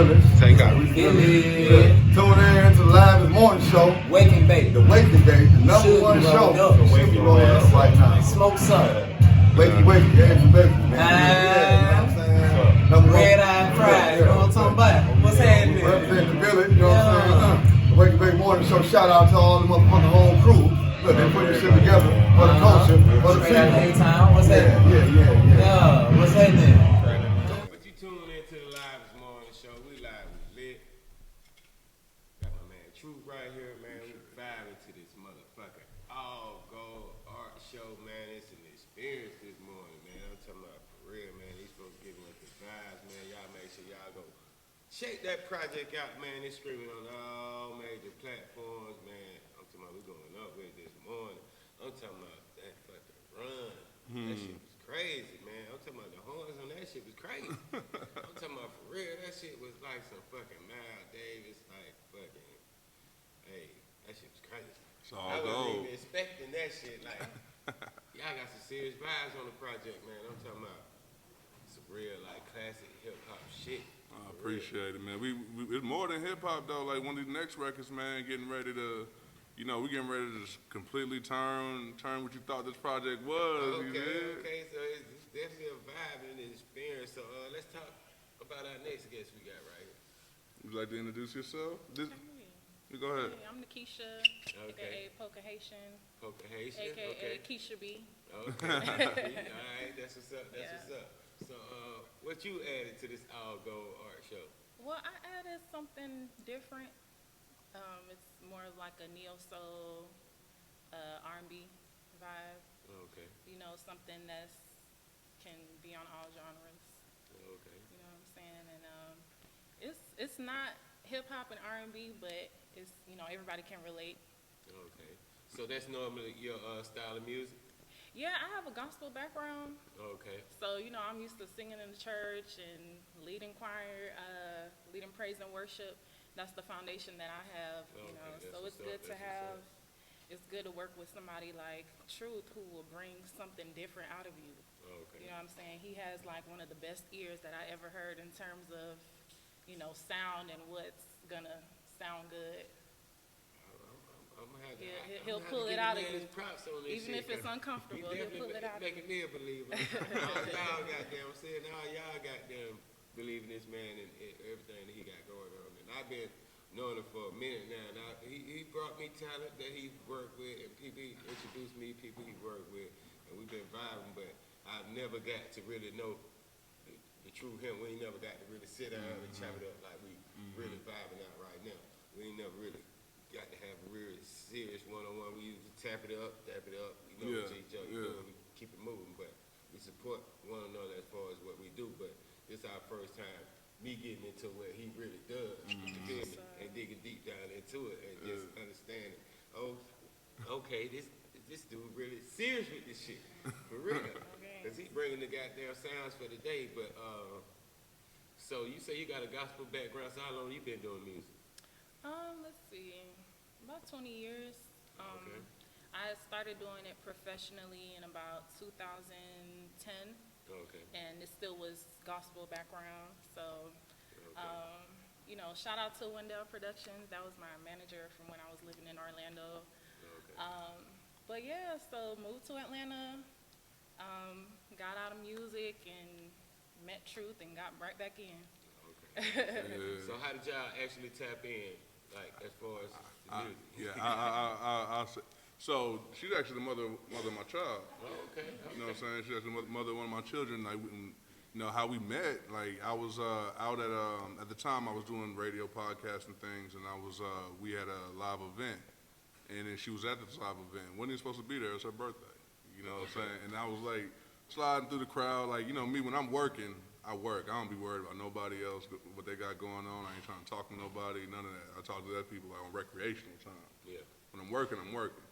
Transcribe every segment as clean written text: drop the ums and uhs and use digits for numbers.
building. Take out. Tune in to the Livest morning show. Wake and bake. The Wake and Bake, the number one show. Should be rolling up right now. Smoke some. Wakey, eggs and bacon, man. Red Eye Fried, you know what I'm talking about? What's happening? Represent the village, you know what I'm saying? The Wake and Bake morning show. Shout out to all the motherfucking whole crew. Look, they put this shit together for the culture, for the people. What's happening? Yeah, what's happening? But you tune into the Livest morning show. We live with Lit. Got my man Truth right here, man. We vibing to this motherfucker. All gold art show, man. It's an experience this morning, man. I'm talking about for real, man. These folks giving us the vibes, man. Y'all make sure y'all go check that project out, man. It's streaming on all major platforms, man. I'm talking about we going up with it this morning. I'm talking about that fucking run. That shit was crazy, man. I'm talking about the horns on that shit was crazy. I'm talking about for real. That shit was like some fucking Miles Davis, like fucking, hey, that shit was crazy. I wasn't even expecting that shit. Like, y'all got some serious vibes on the project, man. I'm talking about some real, like, classic hip-hop shit. I appreciate it, man. We it's more than hip-hop, though. Like, one of these next records, man, getting ready to, you know, we getting ready to just completely turn what you thought this project was. Okay, so it's definitely a vibe and an experience. So let's talk about our next guest we got right here. Would you like to introduce yourself? You go ahead. Hey, I'm Nikisha, aka Poker Haitian, aka Keisha B. Okay. All right, that's what's up. What's up. So, what you added to this all gold art show? Well, I added something different. It's more like a neo soul, R&B vibe. Okay. You know, something that's can be on all genres. Okay. You know what I'm saying? And it's not hip hop and R&B, but it's, you know, everybody can relate. Okay. So that's normally your style of music? Yeah, I have a gospel background. Okay. So, you know, I'm used to singing in the church and leading choir, leading praise and worship. That's the foundation that I have, you know. So it's good to have, it's good to work with somebody like Truth who will bring something different out of you. Okay. You know what I'm saying? He has like one of the best ears that I ever heard in terms of, you know, sound and what's gonna sound good. He'll pull it out of you, even if it's uncomfortable. He'll pull it out of you. Making me a believer. Y'all goddamn saying, y'all goddamn believing this man and everything that he got going on. And I've been knowing him for a minute now. Now he brought me talent that he worked with, and people he introduced me, people he worked with, and we've been vibing. But I never got to really know the true him. We ain't never got to really sit down and chop it up like we really vibing out right now. We ain't never really got to have a real serious one-on-one. We used to tap it up, you know, with each other, we keep it moving, but we support one another as far as what we do. But this is our first time me getting into what he really does, you feel me, and digging deep down into it and just understanding, oh, okay, this dude really serious with this shit, for real, because he bringing the goddamn sounds for the day. But so you say you got a gospel background, so how long you been doing music? Let's see, about 20 years. Okay. I started doing it professionally in about 2010. Okay. And it still was gospel background. So, you know, shout out to Wendell Productions. That was my manager from when I was living in Orlando. Okay. But yeah, so moved to Atlanta, got out of music and met Truth and got right back in. Okay. So how did y'all actually tap in, like, as far as the music? I'll say. So she's actually the mother of my child. Oh, okay. You know what I'm saying? She's actually the mother of one of my children. Like, you know how we met. Like, I was out at the time I was doing radio podcasts and things, and we had a live event, and then she was at this live event. Wasn't even supposed to be there. It was her birthday. You know what I'm saying? And I was like sliding through the crowd. Like, you know me, when I'm working, I work. I don't be worried about nobody else, what they got going on. I ain't trying to talk to nobody, none of that. I talk to that people like on recreational time. Yeah. When I'm working, I'm working.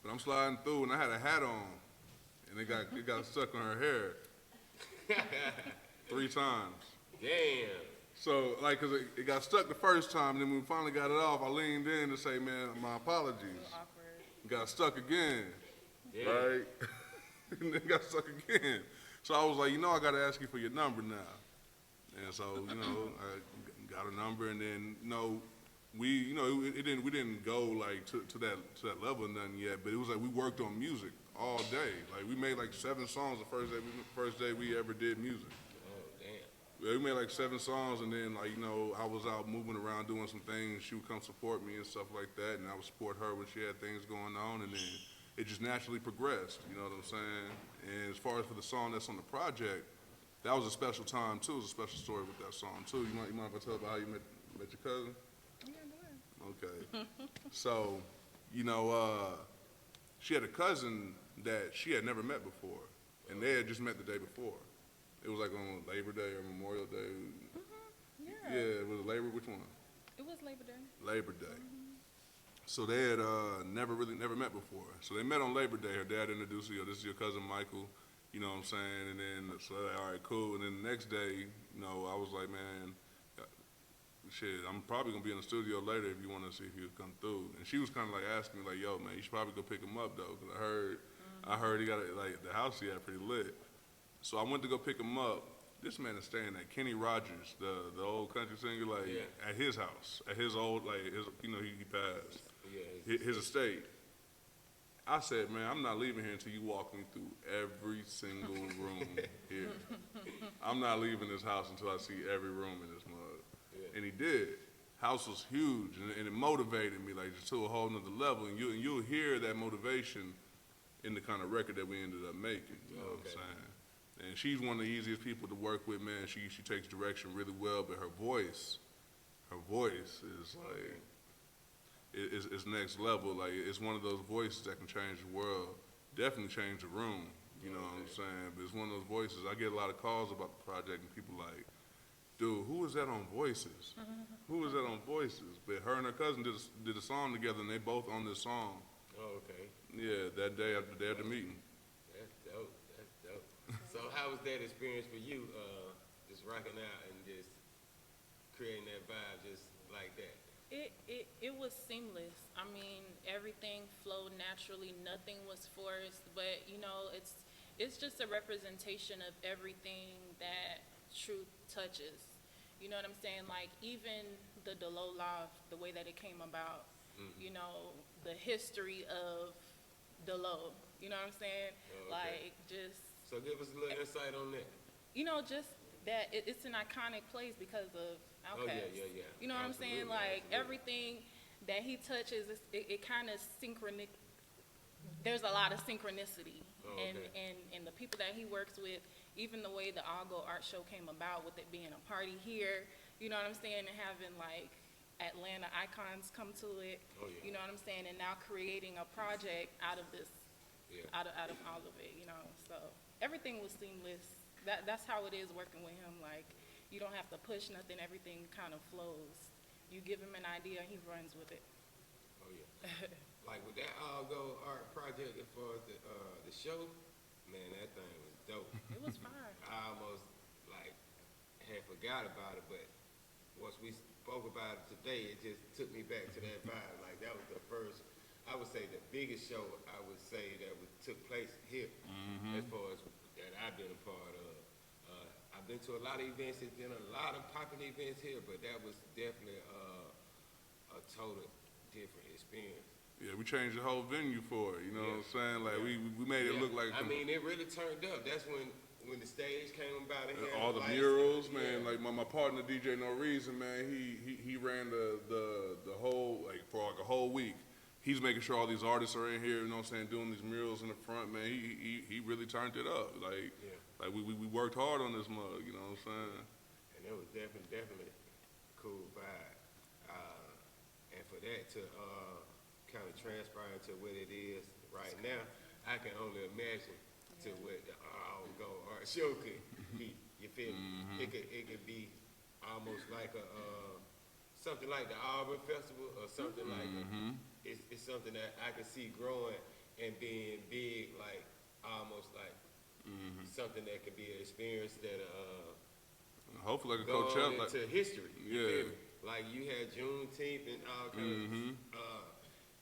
But I'm sliding through, and I had a hat on, and it got stuck on her hair 3 times. Damn. So, like, because it got stuck the first time, and then when we finally got it off, I leaned in to say, man, my apologies. It got stuck again, right? And then got stuck again. So I was like, you know, I got to ask you for your number now. And so, I got a number, and then, we didn't go like to that level or nothing yet, but it was like we worked on music all day. Like we made like 7 songs the first day we ever did music. Oh, damn. Yeah, we made like 7 songs, and then I was out moving around doing some things. She would come support me and stuff like that, and I would support her when she had things going on, and then it just naturally progressed. You know what I'm saying? And as far as for the song that's on the project, that was a special time too. It was a special story with that song too. You mind if I tell about how you met your cousin? Yeah, go ahead. Okay. So, she had a cousin that she had never met before, and they had just met the day before. It was like on Labor Day or Memorial Day. Yeah. Yeah, it was Labor. Which one? It was Labor Day. Labor Day. So they had never met before. So they met on Labor Day. Her dad introduced her. This is your cousin Michael. You know what I'm saying? And then so they're like, all right, cool. And then the next day, I was like, man, shit, I'm probably gonna be in the studio later if you want to see if you would come through. And she was kind of like asking me like, yo, man, you should probably go pick him up though, because I heard he got the house he had pretty lit. So I went to go pick him up. This man is staying at Kenny Rogers, the old country singer, at his house, at his old he passed. Yeah. His estate. I said, man, I'm not leaving here until you walk me through every single room here. I'm not leaving this house until I see every room in this mug. Yeah. And he did. House was huge, and it motivated me like just to a whole nother level. And you'll hear that motivation in the kind of record that we ended up making. You know what I'm saying? And she's one of the easiest people to work with, man. She takes direction really well, but her voice is like. It's next level. Like it's one of those voices that can change the world. Definitely change the room. You know what I'm saying? But it's one of those voices. I get a lot of calls about the project, and people like, dude, who is that on Voices? Who is that on Voices? But her and her cousin did a song together, and they both on this song. Oh, okay. Yeah, that day after the meeting. That's dope. So how was that experience for you, just rocking out and just creating that vibe just like that? It was seamless. I mean, everything flowed naturally. Nothing was forced. But it's just a representation of everything that truth touches. You know what I'm saying? Like even the Delo Loft, the way that it came about. The history of Delo. You know what I'm saying? Oh, okay. Like just. So give us a little insight on that. Just that it's an iconic place because of Outkast. Oh, yeah. You know what I'm saying? Like everything that he touches, it kind of synchronic. There's a lot of synchronicity, and the people that he works with, even the way the All Go Art Show came about, with it being a party here. You know what I'm saying? And having like Atlanta icons come to it. Oh, yeah. You know what I'm saying? And now creating a project out of this, Yeah. out of all of it. So everything was seamless. That's how it is working with him. Like, you don't have to push nothing. Everything kind of flows. You give him an idea, he runs with it. Oh yeah. Like with that All Go Art project as far as the show, man, that thing was dope. It was fire. I almost had forgot about it, but once we spoke about it today, it just took me back to that vibe. Like that was the first, I would say, the biggest show I would say that took place here, as far as that I've been a part of. I've been to a lot of events. There's been a lot of popular events here, but that was definitely a total different experience. Yeah, we changed the whole venue for it. You know what I'm saying? Like we made it look like. I mean, it really turned up. That's when the stage came about. All the murals, man. Like my partner DJ No Reason, man. He ran the whole for a whole week. He's making sure all these artists are in here. You know what I'm saying? Doing these murals in the front, man. He really turned it up. Like we worked hard on this mug. You know what I'm saying? And it was definitely cool vibe. And for that to kind of transpire to what it is right now, I can only imagine to what the All Go Art Show could be. You feel me? It could be almost like something like the Auburn Festival or something like that. It's something that I can see growing and being big, like almost like something that could be an experience that hopefully like a go Coachella on into history. You Yeah. feel me? Like you had Juneteenth and all kinds of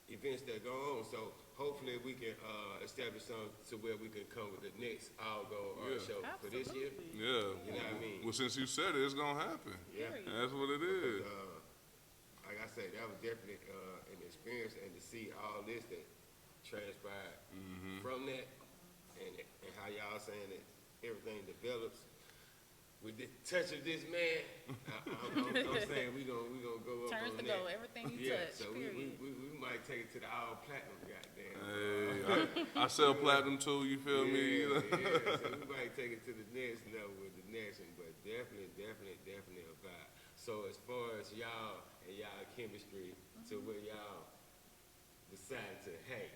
events that go on. So hopefully we can establish something to where we can come with the next all-go art show for this year. Yeah. You know what I mean? Well, since you said it, it's gonna happen. Yeah. That's what it is. Like I said, that was definitely an experience, and to see all this that transpired from that, and how y'all saying that everything develops with the touch of this man. I'm saying we gonna go up Turns on to that. gold, everything you touch, So period. we might take it to the all platinum, goddamn. Hey, I sell platinum too. You feel me? Yeah. So we might take it to the next level with the next one, but definitely a vibe. So as far as y'all and y'all chemistry, to where y'all decide to, hey,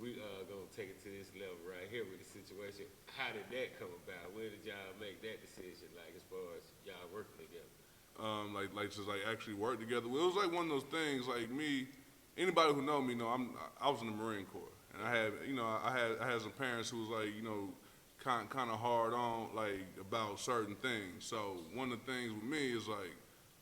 we gonna take it to this level right here with the situation. How did that come about? Where did y'all make that decision? Like as far as y'all working together? Just actually work together. Well, it was like one of those things. Like me, anybody who know me know I was in the Marine Corps, and I had some parents who was like kind of hard on like about certain things. So one of the things with me is like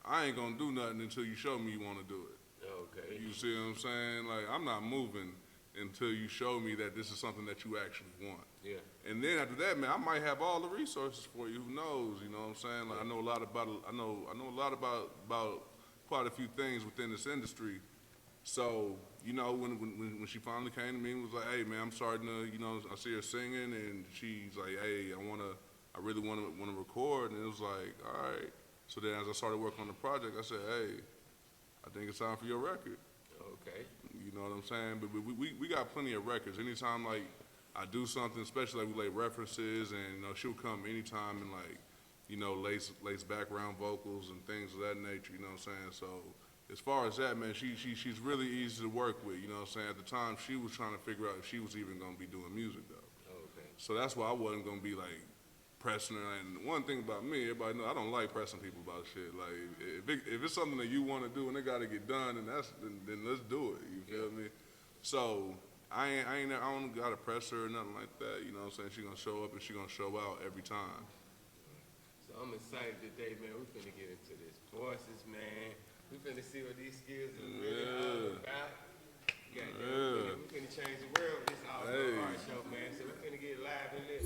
I ain't gonna do nothing until you show me you want to do it. Okay. You see what I'm saying? Like I'm not moving until you show me that this is something that you actually want. Yeah. And then after that, man, I might have all the resources for you. Who knows? You know what I'm saying? Like I know a lot about quite a few things within this industry. So when she finally came to me and was like, "Hey, man, I'm starting to, I see her singing," and she's like, "Hey, I really want to record," and it was like, "All right." So then as I started working on the project, I said, "Hey, I think it's time for your record." Okay. You know what I'm saying? But we got plenty of records. Anytime like I do something, especially like we lay references, and she'll come anytime and like lace background vocals and things of that nature. You know what I'm saying? So as far as that, man, she's really easy to work with. You know what I'm saying? At the time, she was trying to figure out if she was even gonna be doing music though. Okay. So that's why I wasn't gonna be like pressing her. And one thing about me, everybody know I don't like pressing people about shit. Like if it's something that you want to do and it got to get done, then let's do it. You feel me? So I don't gotta press her or nothing like that. You know what I'm saying? She gonna show up and she gonna show out every time. So I'm excited today, man. We finna get into this voices, man. We finna see what these skills are really all about. Goddamn, we finna change the world with this all art show, man. So we finna get live in this.